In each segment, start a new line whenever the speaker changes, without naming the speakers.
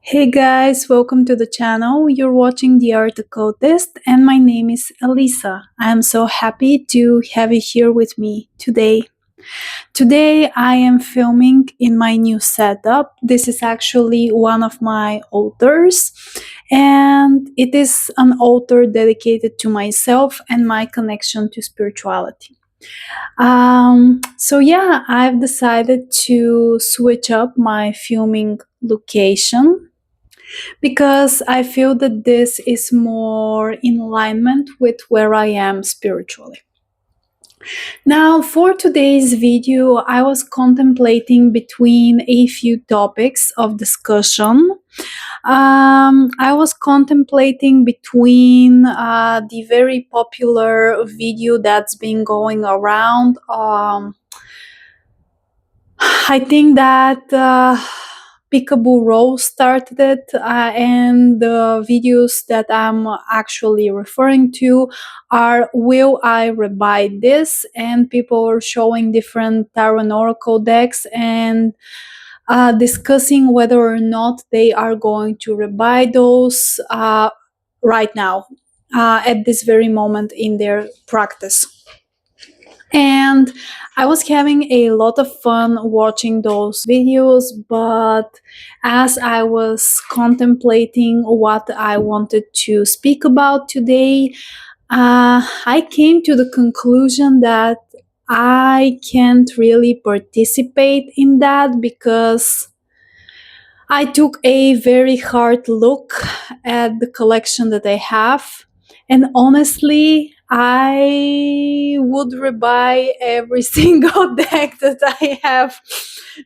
Hey guys, welcome to the channel. You're watching the Art Occultist and my name is Elisa. I'm so happy to have you here with me today. Today I am filming in my new setup. This is actually one of my altars and it is an altar dedicated to myself and my connection to spirituality. So yeah, I've decided to switch up my filming location because I feel that this is more in alignment with where I am spiritually. Now, for today's video, I was contemplating between a few topics of discussion. I was contemplating between the very popular video that's been going around. I think that Peekaboo Rose started it, and the videos that I'm actually referring to are Will I Rebuy This? And people are showing different tarot and oracle decks and discussing whether or not they are going to rebuy those right now, at this very moment in their practice. And I was having a lot of fun watching those videos, but as I was contemplating what I wanted to speak about today, I came to the conclusion that I can't really participate in that because I took a very hard look at the collection that I have, and honestly, I would rebuy every single deck that I have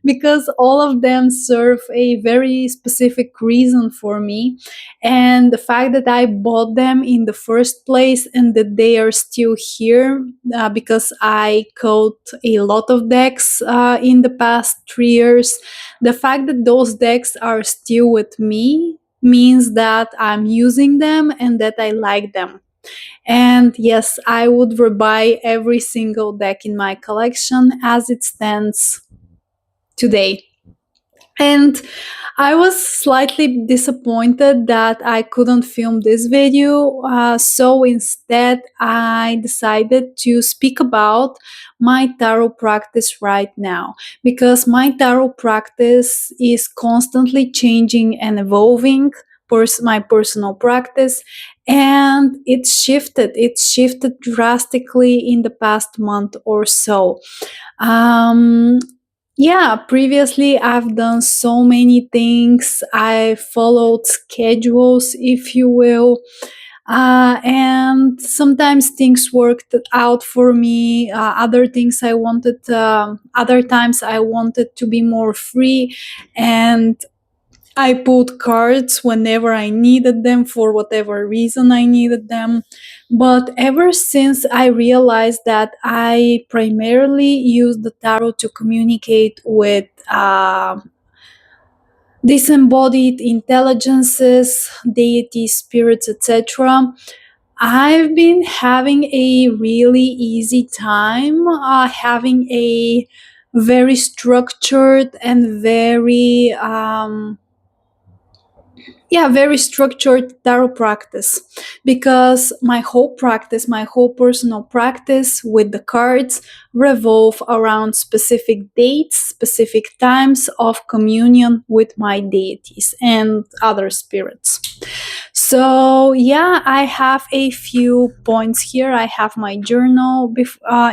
because all of them serve a very specific reason for me. And the fact that I bought them in the first place and that they are still here because I caught a lot of decks in the past 3 years, the fact that those decks are still with me means that I'm using them and that I like them. And yes, I would rebuy every single deck in my collection as it stands today. And I was slightly disappointed that I couldn't film this video, so instead I decided to speak about my tarot practice right now, because my tarot practice is constantly changing and evolving, my personal practice, and it's shifted drastically in the past month or so. Yeah, previously I've done so many things. I followed schedules, if you will. And sometimes things worked out for me. Other times I wanted to be more free, and I pulled cards whenever I needed them for whatever reason I needed them. But ever since I realized that I primarily use the tarot to communicate with disembodied intelligences, deities, spirits, etc., I've been having a really easy time having a very structured and very structured tarot practice, because my whole personal practice with the cards revolve around specific dates, specific times of communion with my deities and other spirits. So yeah, I have a few points here. I have my journal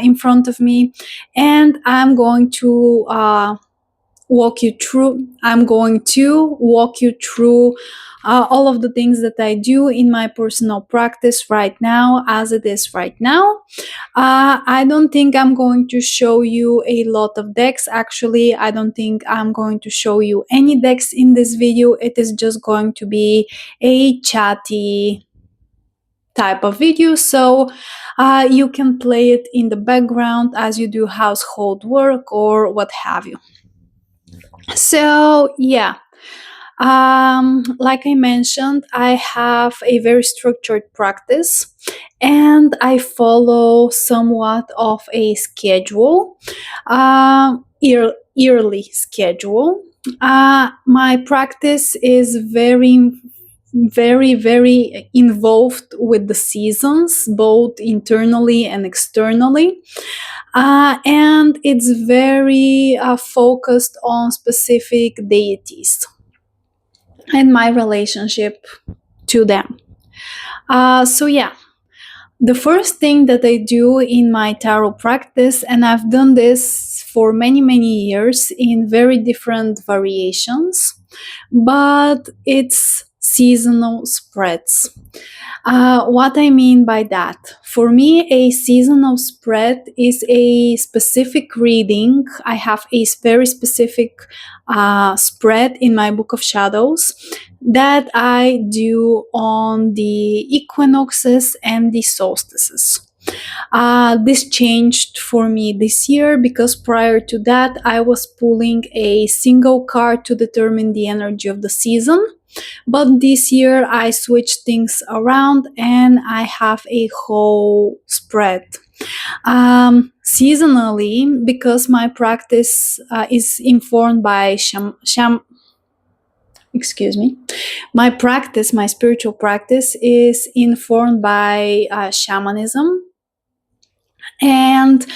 in front of me, and I'm going to walk you through all of the things that I do in my personal practice right now, as it is right now. I don't think I'm going to show you a lot of decks. Actually, I don't think I'm going to show you any decks in this video. It is just going to be a chatty type of video, so you can play it in the background as you do household work or what have you. So yeah, like I mentioned, I have a very structured practice and I follow somewhat of a schedule. yearly schedule. My practice is very, very involved with the seasons, both internally and externally. And it's very focused on specific deities and my relationship to them. So, yeah, the first thing that I do in my tarot practice, and I've done this for many, many years in very different variations, but it's seasonal spreads. What I mean by that, for me, a seasonal spread is a specific reading. I have a very specific spread in my Book of Shadows that I do on the equinoxes and the solstices. This changed for me this year because prior to that, I was pulling a single card to determine the energy of the season. But this year I switched things around and I have a whole spread. Seasonally, because my practice is informed by my spiritual practice is informed by shamanism. And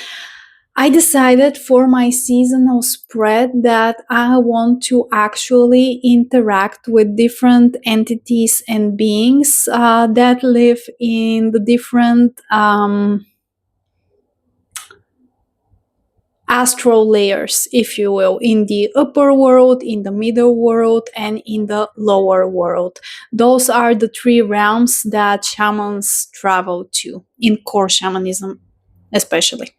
I decided for my seasonal spread that I want to actually interact with different entities and beings that live in the different astral layers, if you will, in the upper world, in the middle world, and in the lower world. Those are the three realms that shamans travel to, in core shamanism especially.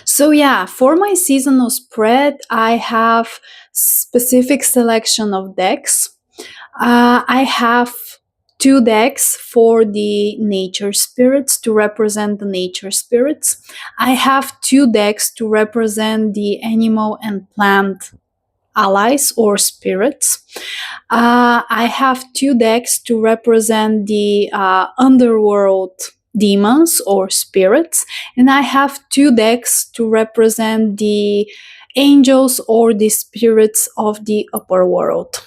So yeah, for my seasonal spread, I have specific selection of decks. I have 2 decks for the nature spirits to represent the nature spirits. I have 2 decks to represent the animal and plant allies or spirits. I have 2 decks to represent the underworld demons or spirits, and I have 2 decks to represent the angels or the spirits of the upper world.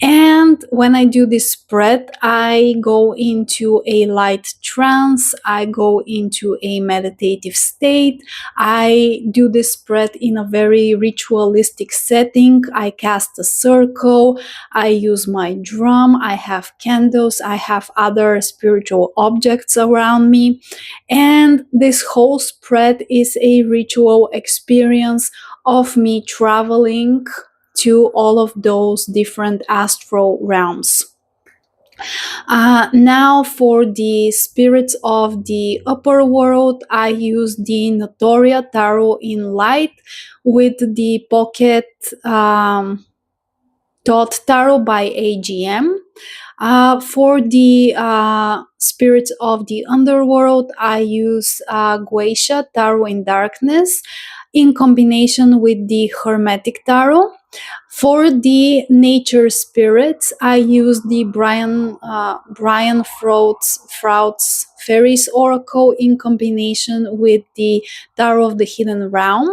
And when I do this spread, I go into a light trance, I go into a meditative state, I do this spread in a very ritualistic setting. I cast a circle, I use my drum, I have candles, I have other spiritual objects around me. And this whole spread is a ritual experience of me traveling to all of those different astral realms. Now for the spirits of the upper world, I use the Notoria Tarot in Light with the Pocket Thought Tarot by AGM. For the spirits of the underworld, I use Guaisha Tarot in Darkness in combination with the Hermetic Tarot. For the nature spirits, I use the Brian Fraud's Fairies Oracle in combination with the Tarot of the Hidden Realm.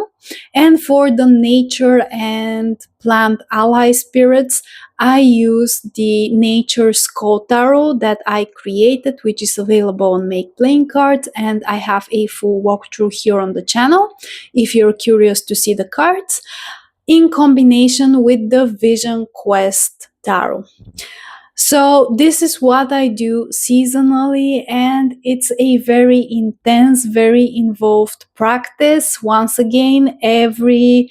And for the nature and plant ally spirits, I use the Nature Skull Tarot that I created, which is available on Make Playing Cards, and I have a full walkthrough here on the channel if you're curious to see the cards, in combination with the Vision Quest Tarot. So this is what I do seasonally, and it's a very intense, very involved practice. Once again, every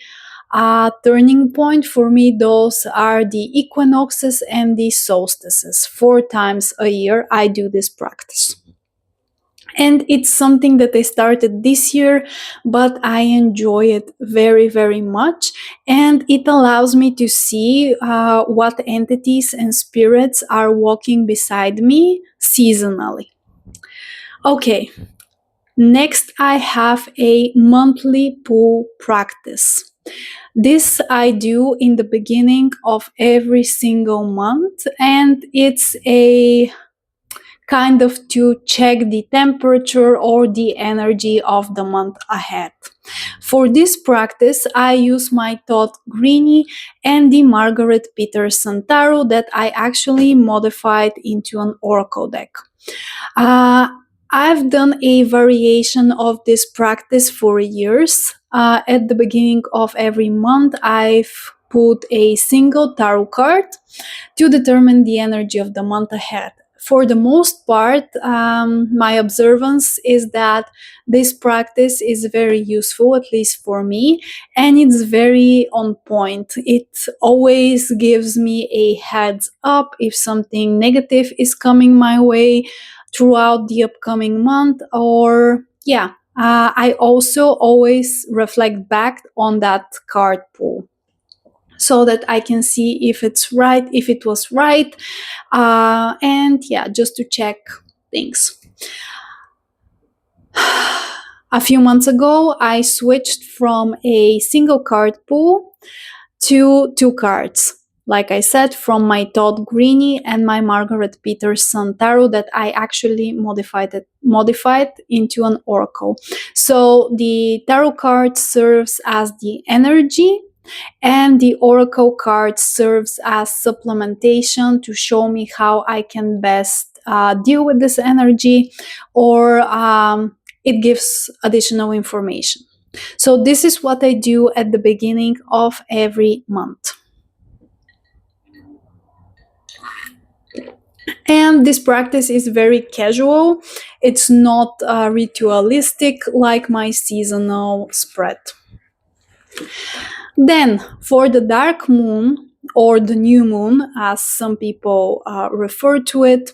turning point for me, those are the equinoxes and the solstices. 4 times a year I do this practice. And it's something that I started this year, but I enjoy it very, very much. And it allows me to see what entities and spirits are walking beside me seasonally. Okay, next I have a monthly pull practice. This I do in the beginning of every single month, and it's a kind of to check the temperature or the energy of the month ahead. For this practice, I use my Todd Greene and the Margaret Peterson Tarot that I actually modified into an oracle deck. I've done a variation of this practice for years. At the beginning of every month, I've put a single tarot card to determine the energy of the month ahead. For the most part, my observance is that this practice is very useful, at least for me, and it's very on point. It always gives me a heads up if something negative is coming my way throughout the upcoming month, or I also always reflect back on that card pool so that I can see if it's right, if it was right, and just to check things. A few months ago, I switched from a single card pool to 2 cards. Like I said, from my Todd Greene and my Margaret Peterson Tarot that I actually modified into an oracle. So the tarot card serves as the energy, and the oracle card serves as supplementation to show me how I can best deal with this energy, or it gives additional information. So this is what I do at the beginning of every month. And this practice is very casual. It's not ritualistic like my seasonal spread. Then, for the dark moon, or the new moon, as some people refer to it,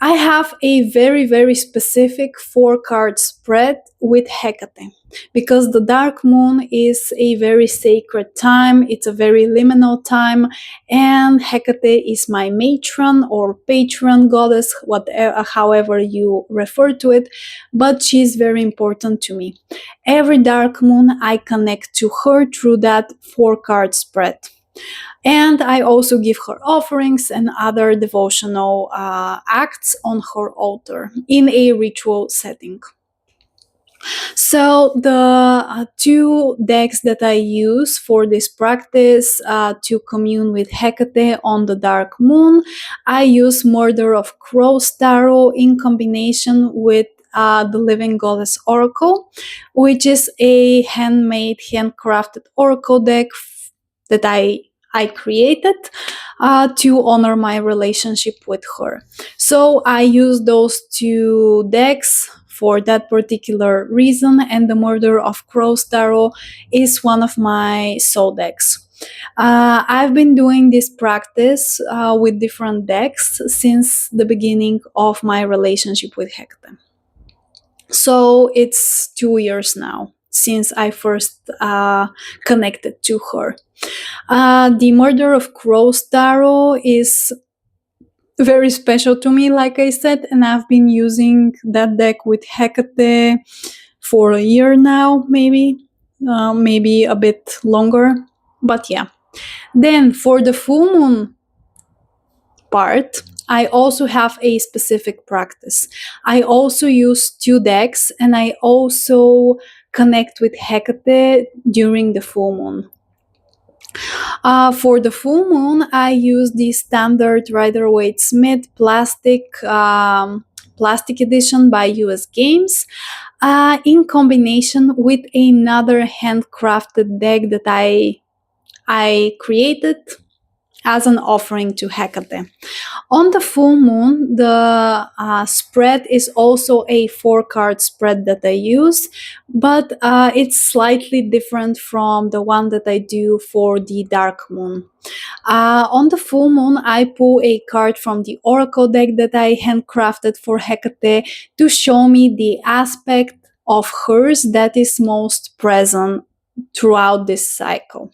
I have a very, very specific 4-card spread with Hecate, because the dark moon is a very sacred time. It's a very liminal time, and Hecate is my matron or patron goddess, whatever, however you refer to it, but she's very important to me. Every dark moon, I connect to her through that 4-card spread. And I also give her offerings and other devotional acts on her altar in a ritual setting. So the 2 decks that I use for this practice to commune with Hecate on the dark moon, I use Murder of Crows Tarot in combination with the Living Goddess Oracle, which is a handcrafted oracle deck that I created to honor my relationship with her. So I use those 2 decks for that particular reason, and the Murder of Crows Tarot is one of my soul decks. I've been doing this practice with different decks since the beginning of my relationship with Hecate. So it's 2 years now since I first connected to her. The Murder of Crows Tarot is very special to me, like I said, and I've been using that deck with Hecate for a year now, maybe a bit longer, but yeah. Then for the full moon part, I also have a specific practice. I also use 2 decks, and I also connect with Hecate during the full moon. For the full moon, I use the standard Rider-Waite-Smith plastic edition by US Games in combination with another handcrafted deck that I created as an offering to Hecate. On the full moon, the spread is also a 4-card spread that I use, but it's slightly different from the one that I do for the dark moon. On the full moon, I pull a card from the oracle deck that I handcrafted for Hecate to show me the aspect of hers that is most present throughout this cycle.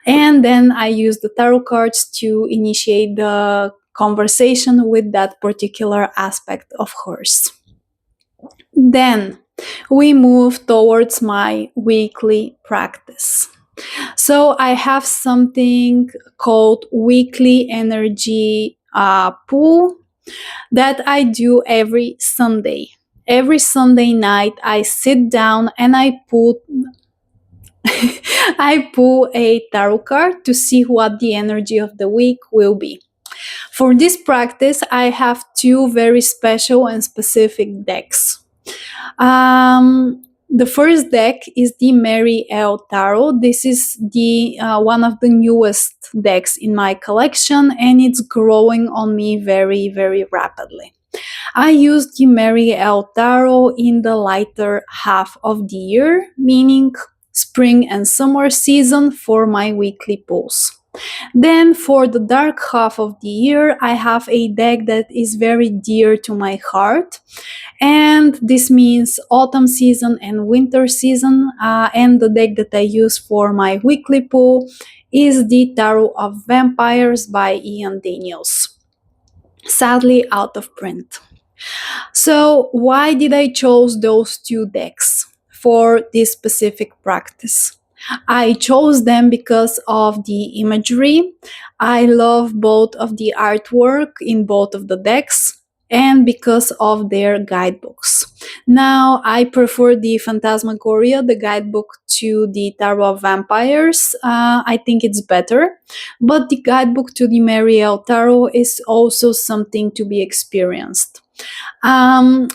And then I use the tarot cards to initiate the conversation with that particular aspect of hers. Then we move towards my weekly practice. So I have something called weekly energy pool that I do every Sunday. Every Sunday night, I sit down and I I pull a tarot card to see what the energy of the week will be. For this practice, I have two very special and specific decks. The first deck is the Mary L Tarot. This is the one of the newest decks in my collection, and it's growing on me very, very rapidly. I use the Mary L Tarot in the lighter half of the year, meaning spring and summer season, for my weekly pulls. Then for the dark half of the year, I have a deck that is very dear to my heart. And this means autumn season and winter season. And the deck that I use for my weekly pull is the Tarot of Vampires by Ian Daniels. Sadly out of print. So why did I choose those two decks for this specific practice? I chose them because of the imagery. I love both of the artwork in both of the decks, and because of their guidebooks. Now, I prefer the Phantasmagoria, the guidebook, to the Tarot of Vampires. I think it's better, but the guidebook to the Mary L Tarot is also something to be experienced. I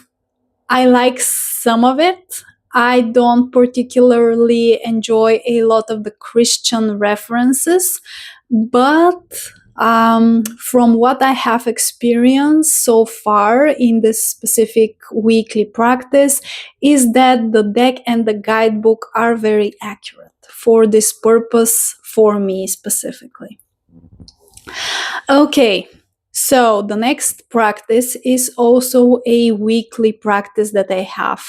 like some of it. I don't particularly enjoy a lot of the Christian references, but from what I have experienced so far in this specific weekly practice, is that the deck and the guidebook are very accurate for this purpose, for me specifically. Okay. So the next practice is also a weekly practice that I have,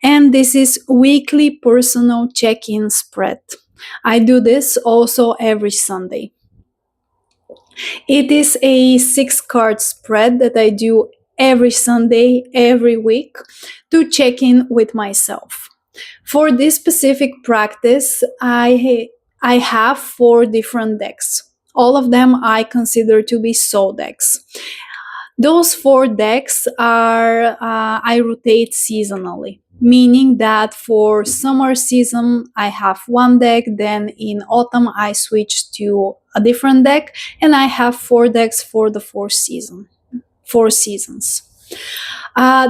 and this is weekly personal check-in spread. I do this also every Sunday. It is a 6-card spread that I do every Sunday, every week, to check in with myself. For this specific practice, I have 4 different decks. All of them I consider to be soul decks. Those 4 decks are I rotate seasonally, meaning that for summer season I have one deck, then in autumn I switch to a different deck, and I have 4 decks for the 4 seasons.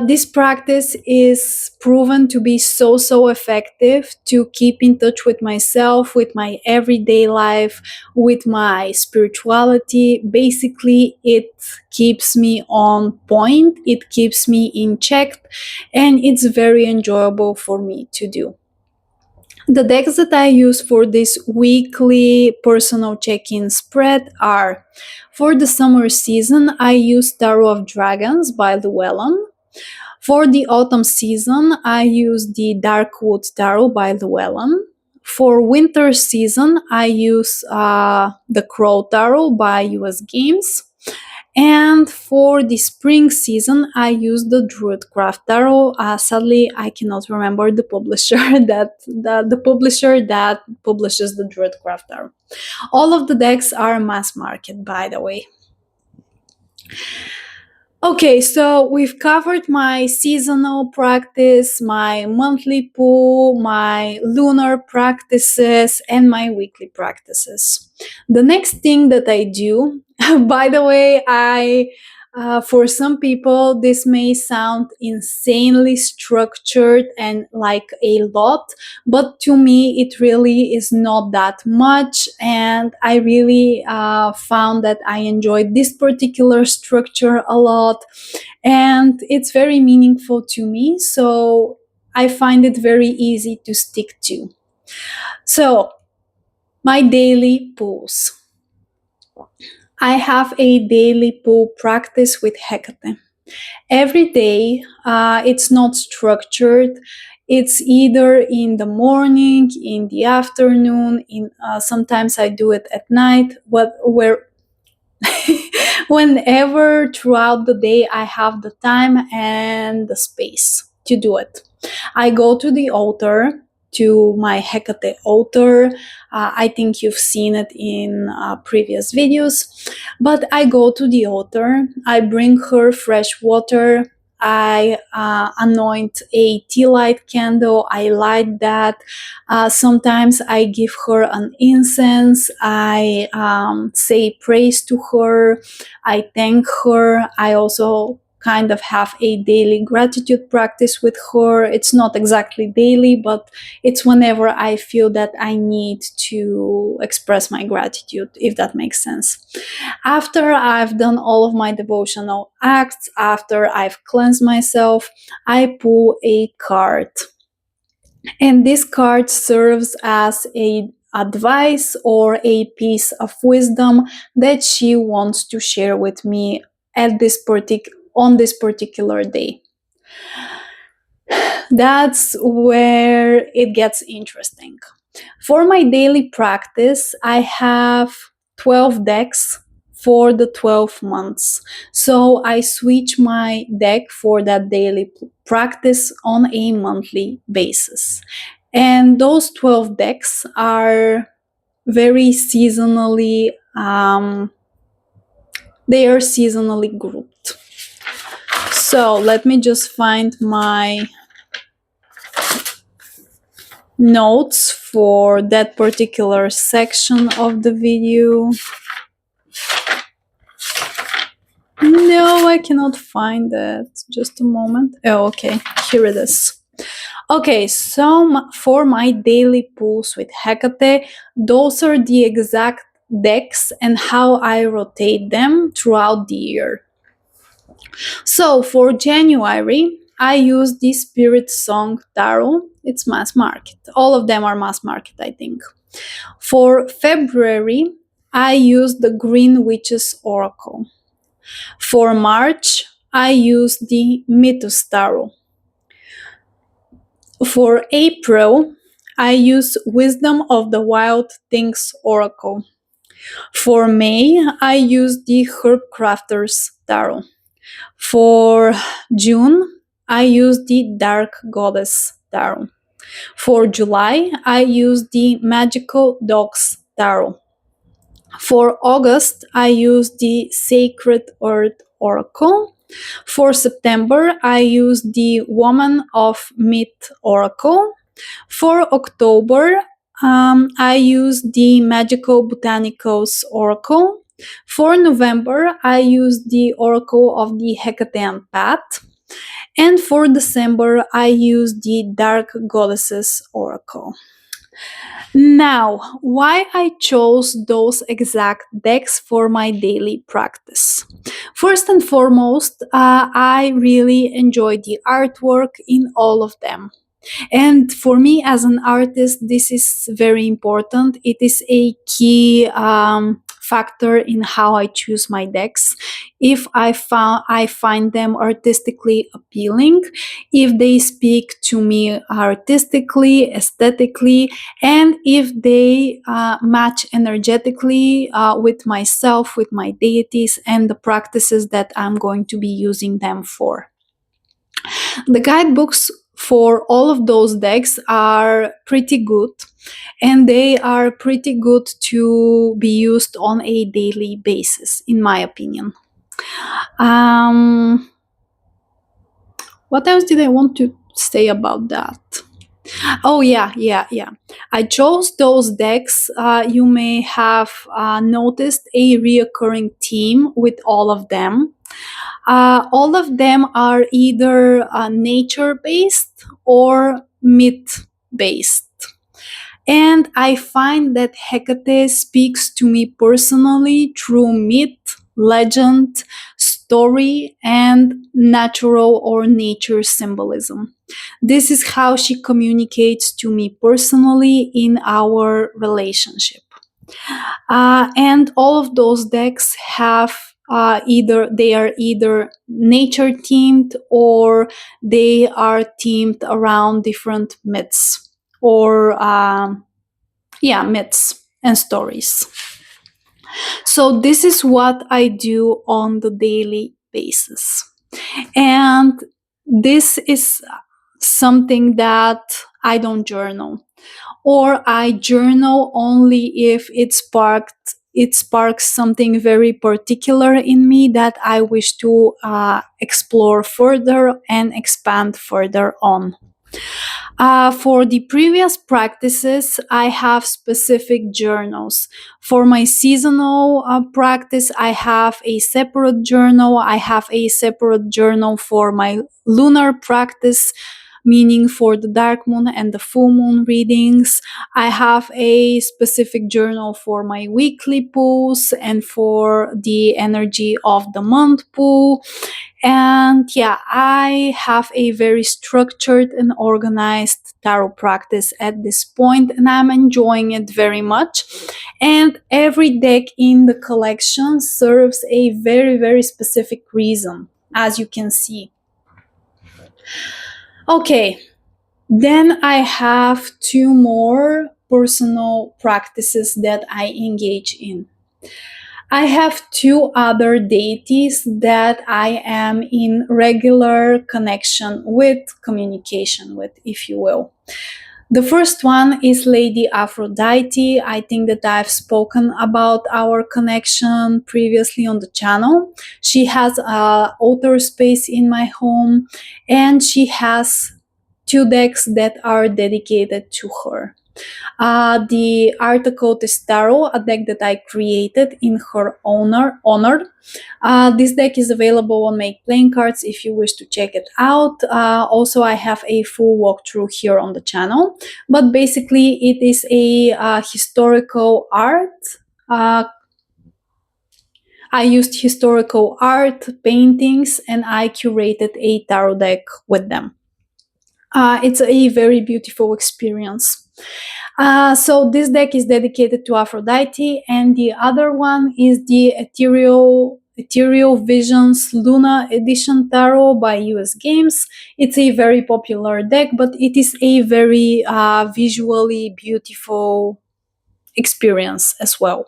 This practice is proven to be so effective to keep in touch with myself, with my everyday life, with my spirituality. Basically, it keeps me on point, it keeps me in check, and it's very enjoyable for me to do. The decks that I use for this weekly personal check-in spread are: for the summer season, I use Tarot of Dragons by Llewellyn. For the autumn season, I use the Darkwood Tarot by Llewellyn. For winter season, I use the Crow Tarot by US Games. And for the spring season, I use the Druidcraft Tarot. Sadly, I cannot remember the publisher the publisher that publishes the Druidcraft Tarot. All of the decks are mass market, by the way. Okay, so we've covered my seasonal practice, my monthly pull, my lunar practices, and my weekly practices. The next thing that I do, by the way, for some people, this may sound insanely structured and like a lot, but to me, it really is not that much. And I really found that I enjoyed this particular structure a lot, and it's very meaningful to me. So I find it very easy to stick to. So, my daily pulls. I have a daily pull practice with Hecate. Every day, it's not structured. It's either in the morning, in the afternoon, sometimes I do it at night, whenever throughout the day I have the time and the space to do it. I go to the altar to my Hecate altar. I think you've seen it in previous videos. But I go to the altar, I bring her fresh water, I anoint a tea light candle, I light that. Sometimes I give her an incense, I say praise to her, I thank her. I also kind of have a daily gratitude practice with her. It's not exactly daily, but it's whenever I feel that I need to express my gratitude, if that makes sense. After I've done all of my devotional acts, after I've cleansed myself, I pull a card. And this card serves as a advice or a piece of wisdom that she wants to share with me at on this particular day. That's where it gets interesting. For my daily practice, I have 12 decks for the 12 months. So I switch my deck for that daily practice on a monthly basis. And those 12 decks are very seasonally, they are seasonally grouped. So let me just find my notes for that particular section of the video. No, I cannot find it. Just a moment. Oh, okay. Here it is. Okay, so for my daily pulls with Hecate, those are the exact decks and how I rotate them throughout the year. So for January, I use the Spirit Song Tarot. It's mass market. All of them are mass market, I think. For February, I use the Green Witch's Oracle. For March, I use the Mythos Tarot. For April, I use Wisdom of the Wild Things Oracle. For May, I use the Herb Crafters Tarot. For June, I use the Dark Goddess Tarot. For July, I use the Magical Dogs Tarot. For August, I use the Sacred Earth Oracle. For September, I use the Woman of Myth Oracle. For October, I use the Magical Botanicals Oracle. For November, I use the Oracle of the Hecatean Path. And for December, I use the Dark Goddesses Oracle. Now, why I chose those exact decks for my daily practice? First and foremost, I really enjoy the artwork in all of them. And for me as an artist, this is very important. It is a key factor in how I choose my decks. If I find them artistically appealing, if they speak to me artistically, aesthetically, and if they match energetically with myself, with my deities, and the practices that I'm going to be using them for. The guidebooks for all of those decks are pretty good, and they are pretty good to be used on a daily basis, in my opinion. What else did I want to say about that? Oh, yeah. I chose those decks. You may have noticed a reoccurring theme with all of them. All of them are either nature-based or myth-based. And I find that Hecate speaks to me personally through myth, legend, story, and natural or nature symbolism. This is how she communicates to me personally in our relationship. And all of those decks have they are either nature themed or they are themed around different myths or myths and stories. So this is what I do on the daily basis, and this is something that I don't journal. Or I journal only if it sparks something very particular in me that I wish to explore further and expand further on. For the previous practices, I have specific journals. For my seasonal practice, I have a separate journal. I have a separate journal for my lunar practice, meaning for the dark moon and the full moon readings. I have a specific journal for my weekly pulse and for the energy of the month pull. And yeah, I have a very structured and organized tarot practice at this point, and I'm enjoying it very much. And every deck in the collection serves a very, very specific reason, as you can see. Okay, then I have two more personal practices that I engage in. I have two other deities that I am in regular connection with, communication with, if you will. The first one is Lady Aphrodite. I think that I've spoken about our connection previously on the channel. She has an altar space in my home, and she has two decks that are dedicated to her. The Art Occultist Tarot, a deck that I created in her honor. This deck is available on Make Playing Cards if you wish to check it out. Also, I have a full walkthrough here on the channel. But basically, it is a historical art. I used historical art, paintings, and I curated a tarot deck with them. It's a very beautiful experience. So this deck is dedicated to Aphrodite, and the other one is the Ethereal Visions Luna Edition Tarot by US Games. It's a very popular deck, but it is a very visually beautiful experience as well.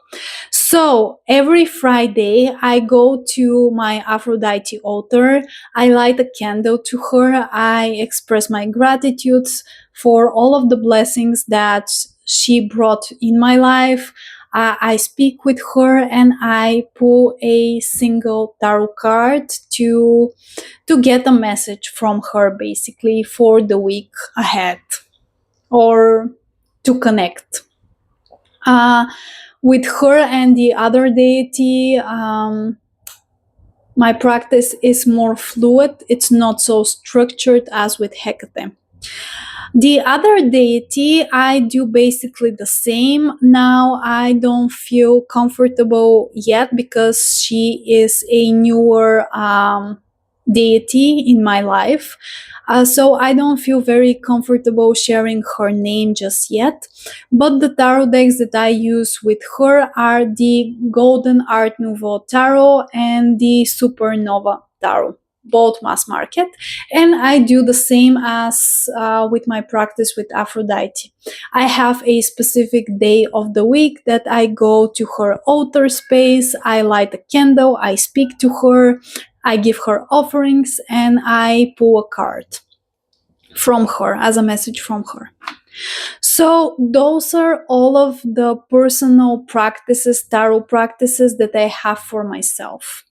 So every Friday I go to my Aphrodite altar. I light a candle to her. I express my gratitude for all of the blessings that she brought in my life. I speak with her and I pull a single tarot card to get a message from her, basically for the week ahead, or to connect. With her and the other deity, my practice is more fluid. It's not so structured as with Hecate. The other deity, I do basically the same. Now I don't feel comfortable yet because she is a newer deity in my life. So I don't feel very comfortable sharing her name just yet. But the tarot decks that I use with her are the Golden Art Nouveau Tarot and the Supernova Tarot, both mass market. And I do the same as with my practice with Aphrodite. I have a specific day of the week that I go to her altar space, I light a candle, I speak to her, I give her offerings, and I pull a card from her as a message from her. So those are all of the personal practices, tarot practices that I have for myself.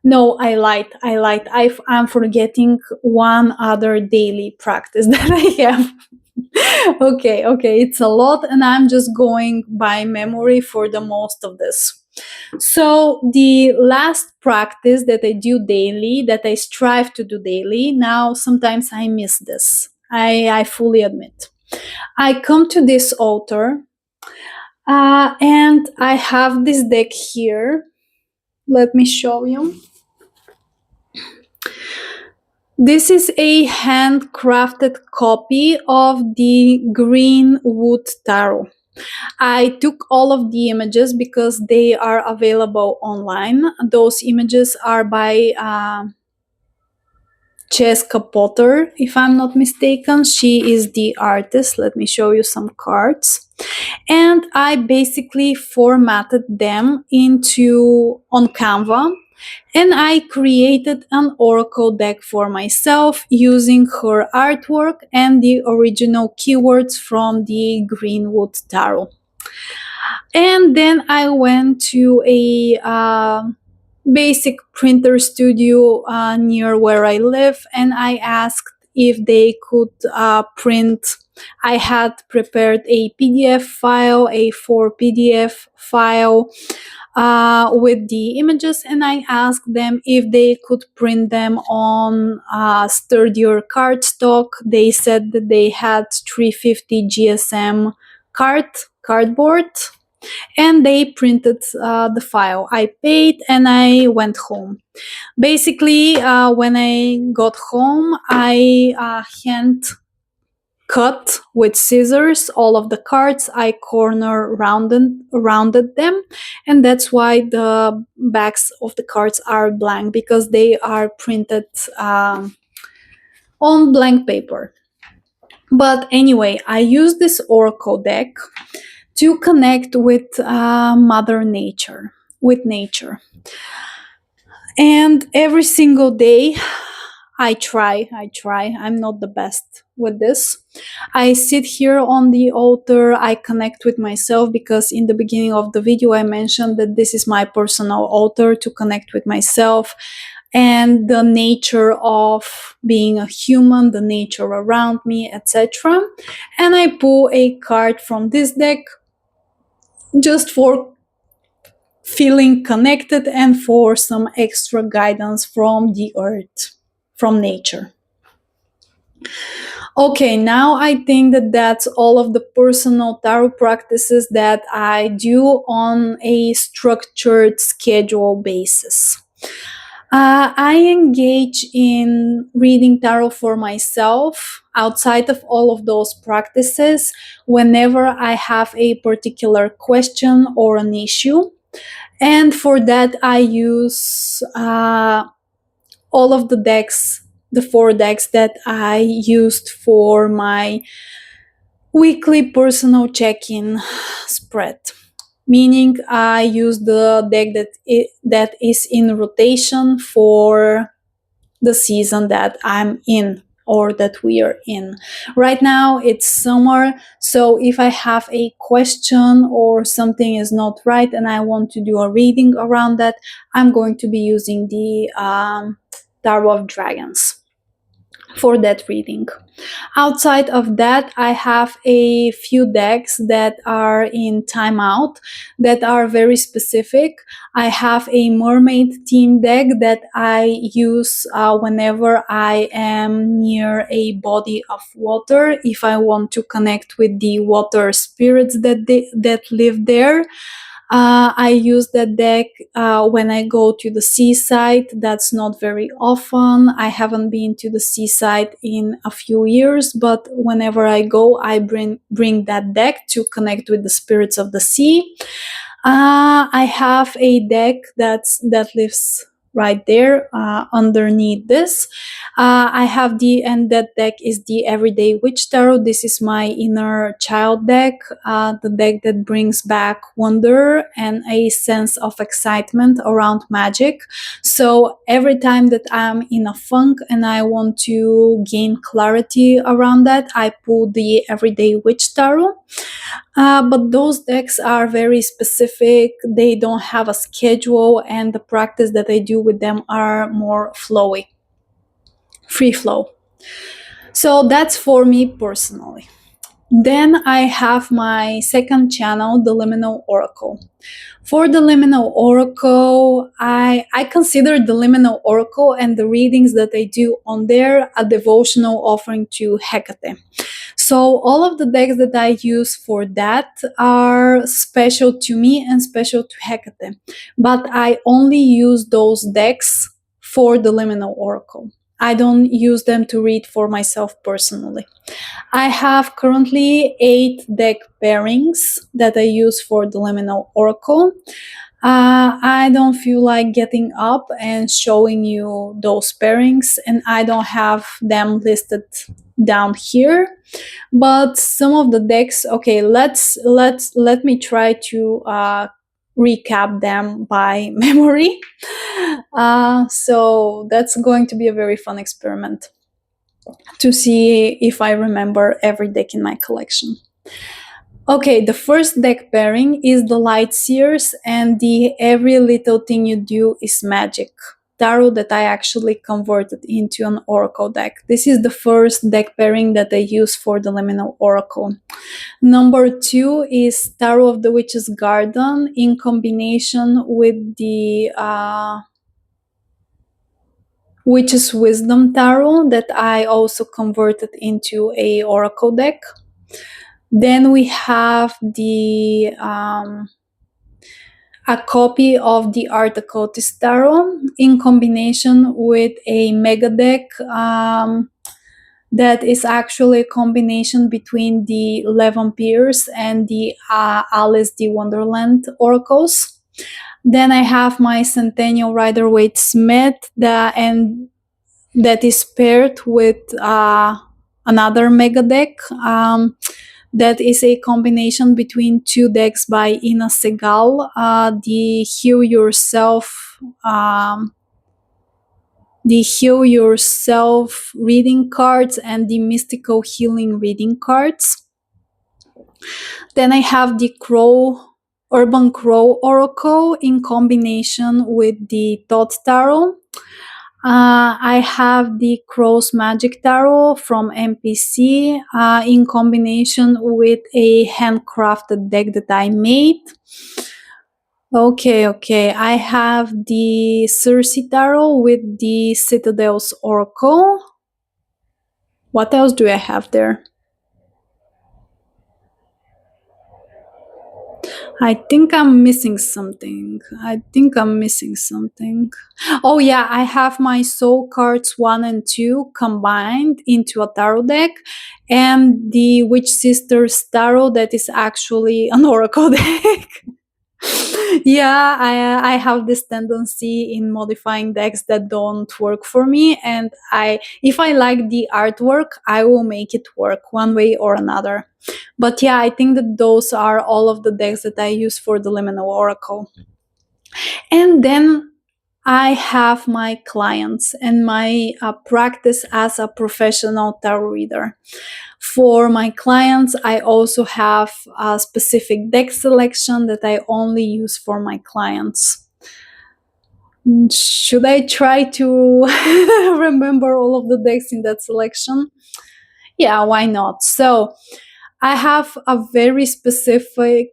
No, I lied. I'm forgetting one other daily practice that I have. Okay, it's a lot, and I'm just going by memory for the most of this. So the last practice that I do daily, that I strive to do daily, now sometimes I miss this. I fully admit. I come to this altar, and I have this deck here. Let me show you. This is a handcrafted copy of the Green Wood Tarot. I took all of the images because they are available online. Those images are by Cheska Potter, if I'm not mistaken. She is the artist. Let me show you some cards. And I basically formatted them on Canva. And I created an oracle deck for myself using her artwork and the original keywords from the Greenwood Tarot. And then I went to a basic printer studio near where I live, and I asked if they could print. I had prepared a PDF file, A4 PDF file with the images, and I asked them if they could print them on sturdier cardstock. They said that they had 350 GSM cardboard, and they printed the file. I paid and I went home. Basically, when I got home, I hand cut with scissors all of the cards. I corner rounded them, and that's why the backs of the cards are blank, because they are printed on blank paper. But anyway, I use this oracle deck to connect with Mother Nature, with nature. And every single day, I try. I'm not the best with this. I sit here on the altar, I connect with myself, because in the beginning of the video I mentioned that this is my personal altar to connect with myself and the nature of being a human, the nature around me, etc. And I pull a card from this deck just for feeling connected and for some extra guidance from the earth, from nature. Okay, now I think that that's all of the personal tarot practices that I do on a structured schedule basis. I engage in reading tarot for myself outside of all of those practices whenever I have a particular question or an issue. And for that, I use all of the decks, the 4 decks that I used for my weekly personal check-in spread. Meaning I use the deck that is in rotation for the season that I'm in, or that we are in. Right now it's summer, so if I have a question or something is not right and I want to do a reading around that, I'm going to be using the Tarot of Dragons for that reading. Outside of that, I have a few decks that are in timeout that are very specific. I have a mermaid theme deck that I use whenever I am near a body of water, if I want to connect with the water spirits that live there. I use that deck when I go to the seaside. That's not very often. I haven't been to the seaside in a few years, but whenever I go, I bring that deck to connect with the spirits of the sea. I have a deck that lives right there underneath this. I have and that deck is the Everyday Witch Tarot. This is my inner child deck, the deck that brings back wonder and a sense of excitement around magic. So every time that I'm in a funk and I want to gain clarity around that, I pull the Everyday Witch Tarot. But those decks are very specific. They don't have a schedule, and the practice that I do with them are more flowy, free flow. So that's for me personally. Then I have my second channel, the Liminal Oracle. For the Liminal Oracle, I consider the Liminal Oracle and the readings that I do on there a devotional offering to Hecate. So all of the decks that I use for that are special to me and special to Hecate. But I only use those decks for the Liminal Oracle. I don't use them to read for myself personally. I have currently 8 deck pairings that I use for the Liminal Oracle. I don't feel like getting up and showing you those pairings, and I don't have them listed down here. But some of the decks, okay, let me try to recap them by memory. So that's going to be a very fun experiment to see if I remember every deck in my collection. Okay, the first deck pairing is the Light Seers and the Every Little Thing You Do is Magic tarot that I actually converted into an oracle deck. This is the first deck pairing that I use for the Liminal Oracle. Number 2 is Tarot of the Witch's Garden in combination with the Witch's Wisdom Tarot that I also converted into a oracle deck. Then we have the a copy of the Art Occultist Tarot in combination with a mega deck that is actually a combination between the 11 Peers and the Alice the Wonderland Oracles. Then I have my Centennial Rider-Waite-Smith that is paired with another mega deck that is a combination between 2 decks by Ina Segal, the Heal Yourself reading cards and the Mystical Healing reading cards. Then I have the Urban Crow Oracle in combination with the Thought Tarot. I have the Crow's Magic Tarot from MPC in combination with a handcrafted deck that I made. Okay. I have the Circe Tarot with the Citadel's Oracle. What else do I have there? I think I'm missing something. Oh yeah, I have my Soul Cards 1 and 2 combined into a tarot deck, and the Witch Sisters Tarot that is actually an oracle deck. Yeah, I have this tendency in modifying decks that don't work for me, and if I like the artwork, I will make it work one way or another. But yeah, I think that those are all of the decks that I use for the Liminal Oracle. And then I have my clients and my practice as a professional tarot reader. For my clients, I also have a specific deck selection that I only use for my clients. Should I try to remember all of the decks in that selection? Yeah, why not? So I have a very specific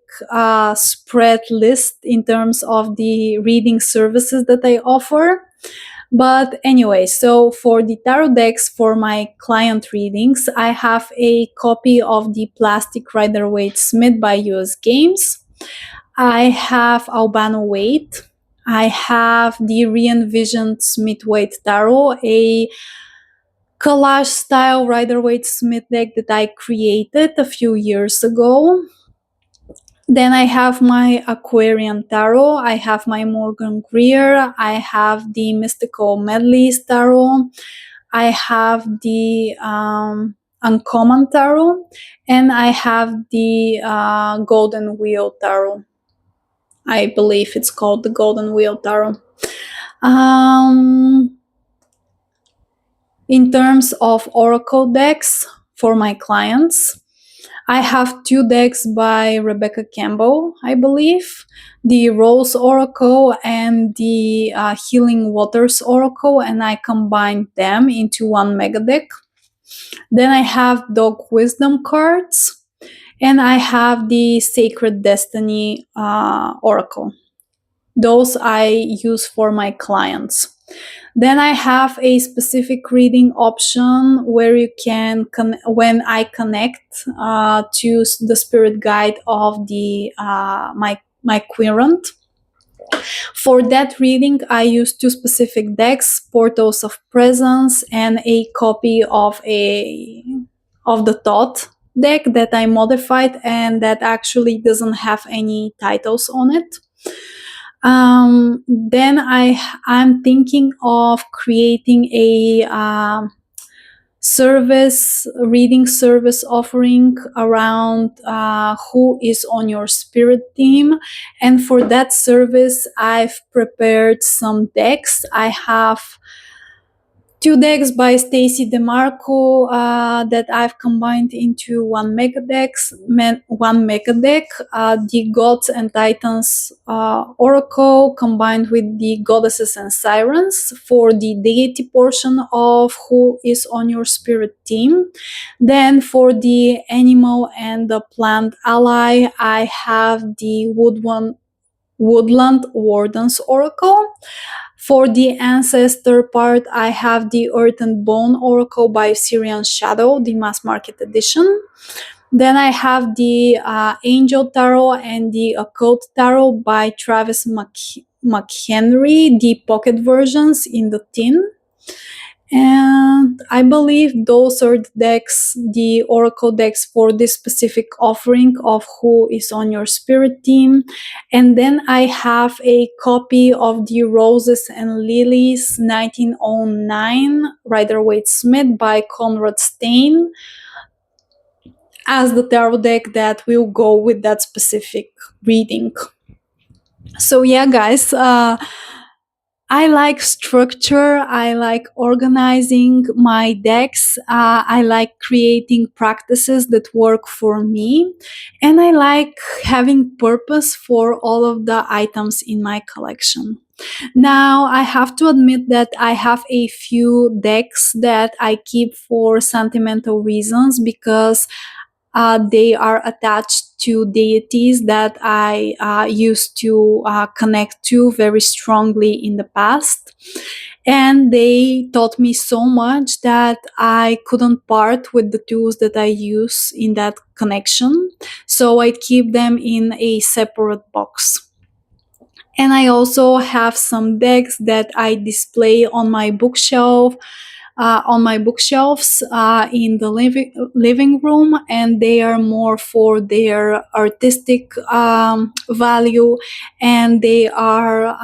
spread list in terms of the reading services that I offer. But anyway, so for the tarot decks for my client readings, I have a copy of the Plastic Rider-Waite-Smith by US Games. I have Albano Waite. I have the Re-Envisioned Smith-Waite Tarot, a collage style Rider-Waite-Smith deck that I created a few years ago. Then I have my Aquarian Tarot, I have my Morgan Greer, I have the Mystical Medleys Tarot, I have the Uncommon Tarot, and I have the Golden Wheel Tarot. I believe it's called the Golden Wheel Tarot. In terms of oracle decks for my clients, I have 2 decks by Rebecca Campbell, I believe, the Rose Oracle and the Healing Waters Oracle, and I combined them into one mega deck. Then I have Dog Wisdom cards, and I have the Sacred Destiny Oracle. Those I use for my clients. Then I have a specific reading option where you can, when I connect to the spirit guide of the my querent. For that reading, I use 2 specific decks, Portals of Presence and a copy of the Thought deck that I modified and that actually doesn't have any titles on it. Then I'm thinking of creating reading service offering around who is on your spirit team. And for that service, I've prepared some decks. I have 2 decks by Stacy DeMarco that I've combined into one mega deck. The Gods and Titans Oracle combined with the Goddesses and Sirens for the deity portion of who is on your spirit team. Then for the animal and the plant ally, I have the Woodland Wardens Oracle. For the ancestor part, I have the Earth and Bone Oracle by Syrian Shadow, the mass market edition. Then I have the Angel Tarot and the Occult Tarot by Travis McHenry, the pocket versions in the tin. And I believe those are the decks, the oracle decks for this specific offering of who is on your spirit team. And then I have a copy of the Roses and Lilies 1909 Rider-Waite-Smith by Conrad Stein as the tarot deck that will go with that specific reading. So yeah, guys, I like structure. I like organizing my decks. I like creating practices that work for me. And I like having purpose for all of the items in my collection. Now, I have to admit that I have a few decks that I keep for sentimental reasons because they are attached to deities that I used to connect to very strongly in the past. And they taught me so much that I couldn't part with the tools that I use in that connection. So I keep them in a separate box. And I also have some decks that I display on my bookshelves in the living room, and they are more for their artistic value, and they are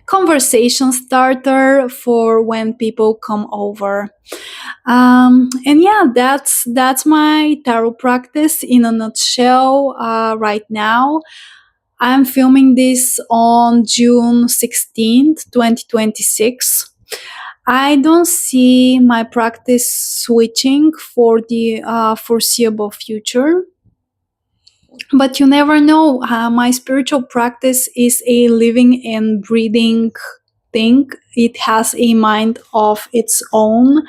conversation starter for when people come over. And yeah, that's my tarot practice in a nutshell right now. I'm filming this on June 16th, 2026. I don't see my practice switching for the foreseeable future. But you never know. My spiritual practice is a living and breathing thing. It has a mind of its own.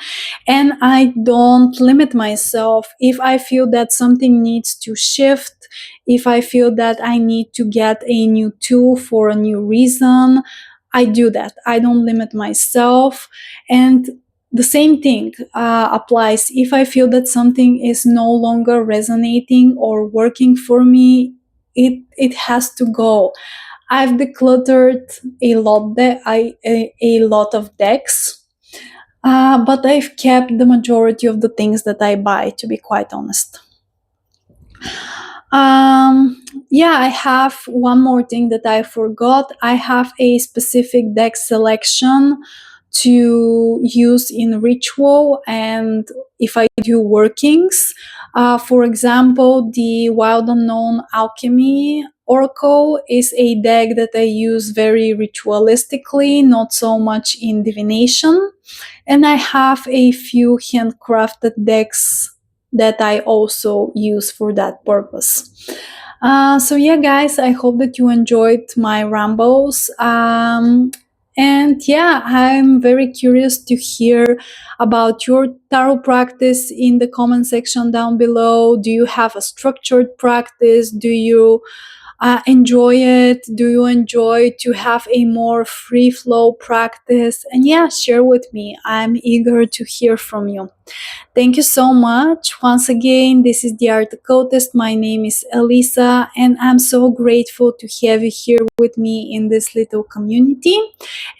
And I don't limit myself. If I feel that something needs to shift, if I feel that I need to get a new tool for a new reason, I do that. I don't limit myself. And the same thing applies. If I feel that something is no longer resonating or working for me, it has to go. I've decluttered a lot of decks, but I've kept the majority of the things that I buy, to be quite honest. Yeah, I have one more thing that I forgot. I have a specific deck selection to use in ritual and if I do workings. For example, the Wild Unknown Alchemy Oracle is a deck that I use very ritualistically, not so much in divination. And I have a few handcrafted decks that I also use for that purpose. So yeah, guys, I hope that you enjoyed my rambles. And yeah, I'm very curious to hear about your tarot practice in the comment section down below. Do you have a structured practice? Do you enjoy it? Do you enjoy to have a more free flow practice? And yeah, share with me. I'm eager to hear from you. Thank you so much. Once again, this is the Art Occultist. My name is Elisa, and I'm so grateful to have you here with me in this little community.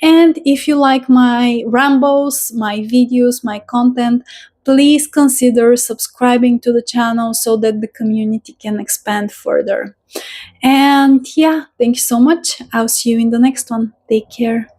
And if you like my rambles, my videos, my content, please consider subscribing to the channel so that the community can expand further. And yeah, thank you so much. I'll see you in the next one. Take care.